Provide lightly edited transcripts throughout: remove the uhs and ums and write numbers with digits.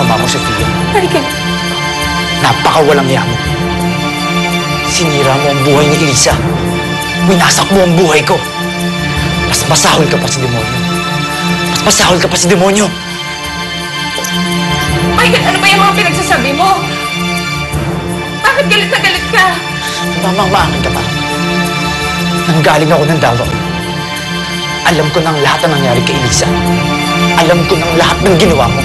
kasama mo, Sofia. Michael. Napakawalang hiya mo. Sinira mo ang buhay ni Elisa. Winasak mo ang buhay ko. Mas masahol ka pa sa demonyo. Mas masahol ka pa sa demonyo. Michael, ano ba yung mga pinagsasabi mo? Bakit galit na galit ka? Mamang-maangin ka pa. Nanggaling ako ng Davao. Alam ko ng lahat na nangyari kay Elisa. Alam ko ng lahat ng ginawa mo.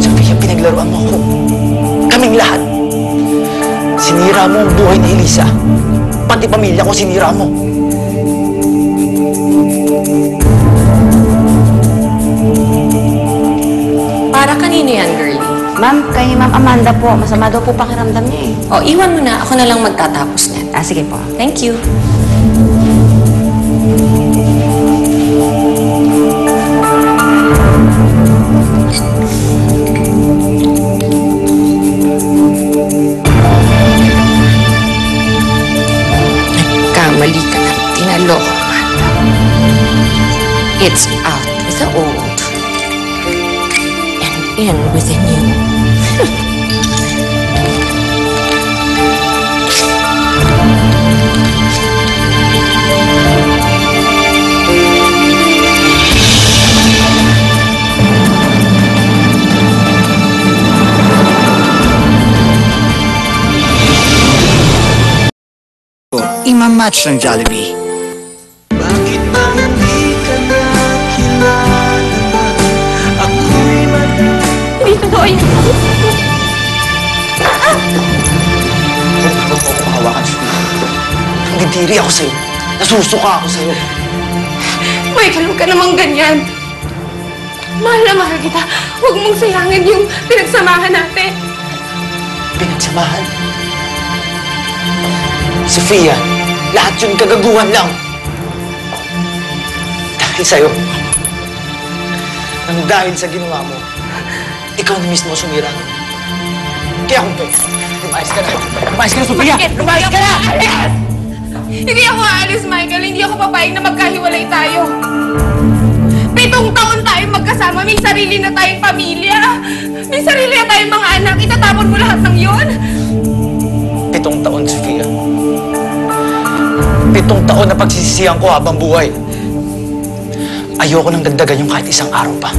Sofia, pinaglaruan mo ako. Kaming lahat. Sinira mo ang buhay ni Elisa. Pati pamilya ko sinira mo. Para kanino yan, girlie? Ma'am, kay Ma'am Amanda po. Masama daw po pakiramdam niya eh. O, iwan mo na. Ako na lang magtatapos niyan. Sige po. Thank you. Nagkamali ka na. Tinalo ko, Amanda. It's out with the old and in with the new. Imamatch ng Jollibee. Bakit ba hindi ka nakilala ba? Ako'y Hindi totoo yan. Huwag mo ako mahawakan, Sofia. Nagdidiri ako sa'yo. Nasusuka ako sa'yo. Michael, huwag ka namang ganyan. Mahal na mahal kita. Huwag mong sayangin yung pinagsamahan natin. Pinagsamahan. Sofia, lahat yun kagaguhan lang. Dahil sa'yo. Nang dahil sa ginawa mo, ikaw na mismo sumira. Kaya kung pwede, lumayas ka na. Lumayas ka na, Sofia! Lumayas ka na! Hindi ako aalis, Michael. Hindi ako papayag na magkahiwalay tayo. 7 taon tayong magkasama. May sarili na tayong pamilya. May sarili na tayong mga anak. Itatapon mo lahat ng yon? 7 taon, Sofia. 7 taon na pagsisisihan ko habang buhay. Ayoko nang dagdagan yung kahit isang araw pa.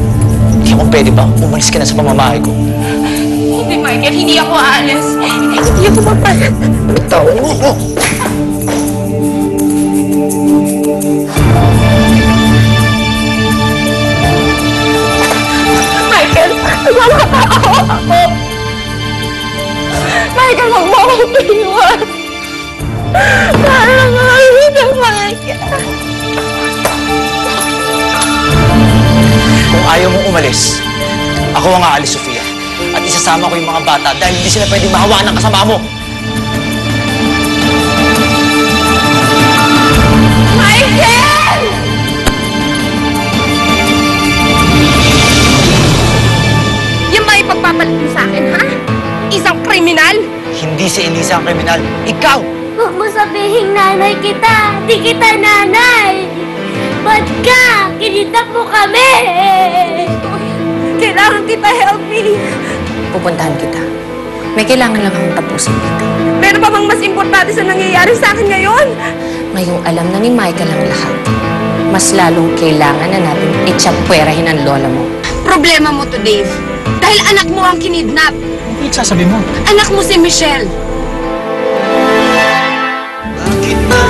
Hindi ako pwede ba? Umalis ka na sa pamamahay ko. Hindi, Michael. Hindi ako aalis. Hindi ako papayag. Bitawan mo ako! Michael, ako. Michael, huwag mo akong iwan. Parang kita, Michael. Kung ayaw mong umalis, ako ang aalis, Sofia. At isasama ko yung mga bata dahil hindi sila pwedeng mahawakan ng kasama mo. Michael! Yan ba yung pagpapalit mo sa akin, ha? Isang kriminal? Hindi si Elisa ang kriminal. Ikaw! Huwag mo sabihin nanay kita. Di kita nanay. Ba't ka? Kinidnap mo kami. Kailangan kita, help me. Pupuntahan kita. May kailangan lang akong tapusin dito. Meron pa bang mas importante sa nangyayari sa akin ngayon? Ngayong alam na ni Michael ang lahat, mas lalong kailangan na natin itsapwerahin ang lola mo. Problema mo to, Dave. Dahil anak mo ang kinidnap. Ano sasabi mo? Anak mo si Michelle. bakit ba